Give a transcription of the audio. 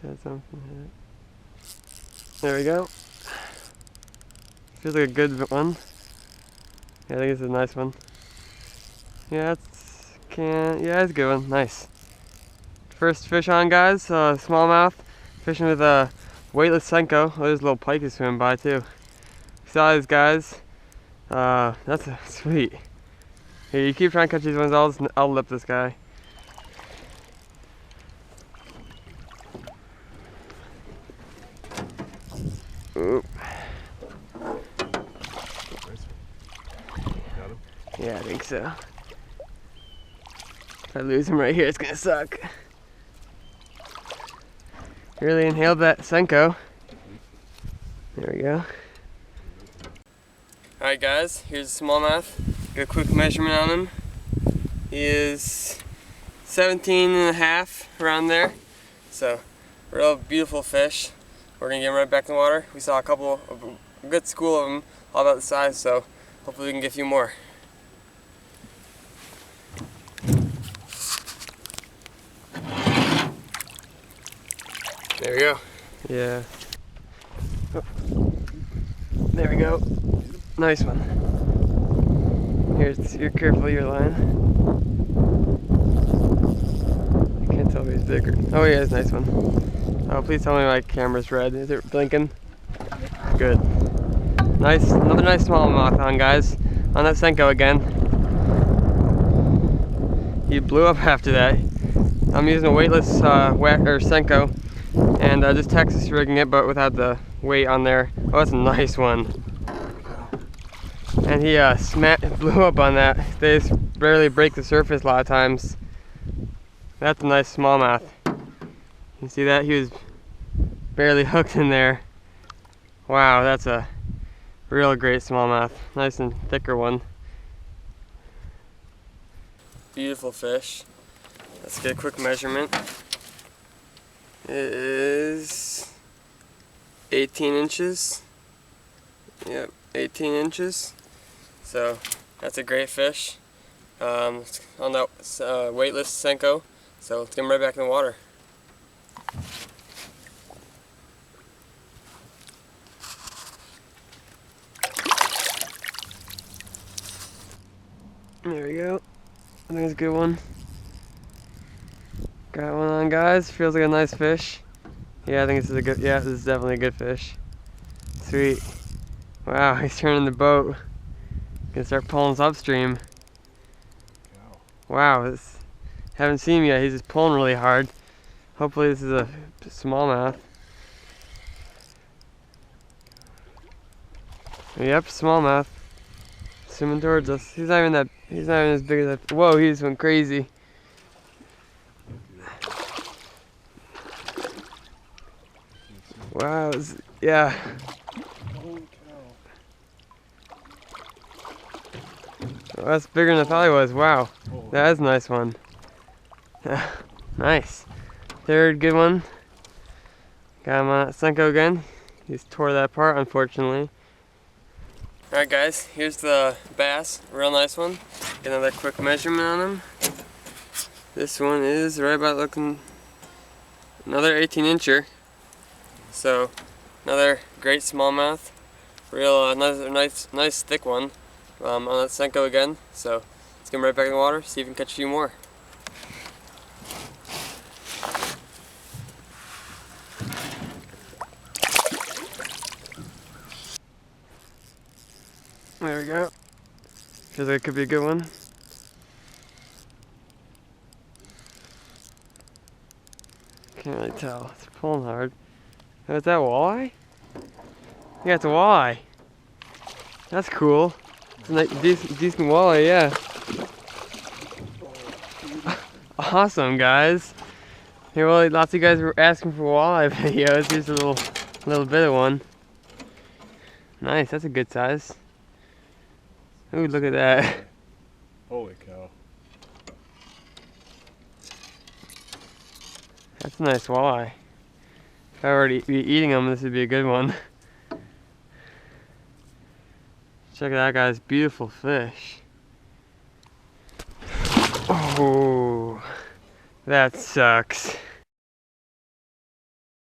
Said something. There we go. Feels like a good one. Yeah, I think it's a nice one. Yeah, it's a good one. Nice. First fish on, guys. Smallmouth. Fishing with a weightless senko. Oh, there's a little pike is swimming by too. Size, guys. That's sweet. Here, you keep trying to catch these ones. I'll lip this guy. Oop. Yeah, I think so. If I lose him right here, it's gonna suck. Really inhaled that senko. There we go. Alright guys, here's a smallmouth. Get a quick measurement on him. He is 17 and a half, around there. So, real beautiful fish. We're gonna get him right back in the water. We saw a good school of them, all about the size, so hopefully we can get a few more. There we go. Yeah. Oh. There we go. Nice one. You're careful of your line. I can't tell if he's bigger. Oh yeah, it's a nice one. Oh, please tell me my camera's red. Is it blinking? Good. Nice, another nice smallmouth on, guys. On that senko again. He blew up after that. I'm using a weightless senko, and just Texas rigging it, but without the weight on there. Oh, that's a nice one. And he blew up on that. They just barely break the surface a lot of times. That's a nice smallmouth. You see that? He was barely hooked in there. Wow, that's a real great smallmouth. Nice and thicker one. Beautiful fish. Let's get a quick measurement. It is 18 inches. Yep, 18 inches. So that's a great fish. On that weightless senko. So let's get him right back in the water. There we go. I think it's a good one. Got one on, guys. Feels like a nice fish. Yeah, I think this is a good. Yeah, this is definitely a good fish. Sweet. Wow, he's turning the boat. Gonna start pulling us upstream. Wow, haven't seen him yet. He's just pulling really hard. Hopefully this is a smallmouth. Yep, smallmouth. Swimming towards us. He's not even as big as that. Whoa, he just went crazy. Wow, yeah. Oh, that's bigger than I thought he was. Wow, that is a nice one. Nice. Third good one. Got him on that senko again. He's tore that apart, unfortunately. Alright guys, here's the bass. Real nice one. Get another quick measurement on him. This one is right about looking another 18 incher. So another great smallmouth. Real another nice thick one. On that senko again. So let's get him right back in the water, see if we can catch a few more. There we go. Feels like it could be a good one. Can't really tell. It's pulling hard. Oh, is that walleye? Yeah, it's a walleye. That's cool. It's a nice, decent walleye, yeah. Awesome, guys. Here, well, lots of you guys were asking for walleye videos. Here's a little bit of one. Nice, that's a good size. Ooh, look at that. Holy cow. That's a nice walleye. If I were to be eating them, this would be a good one. Check it out, guys. Beautiful fish. Oh, that sucks.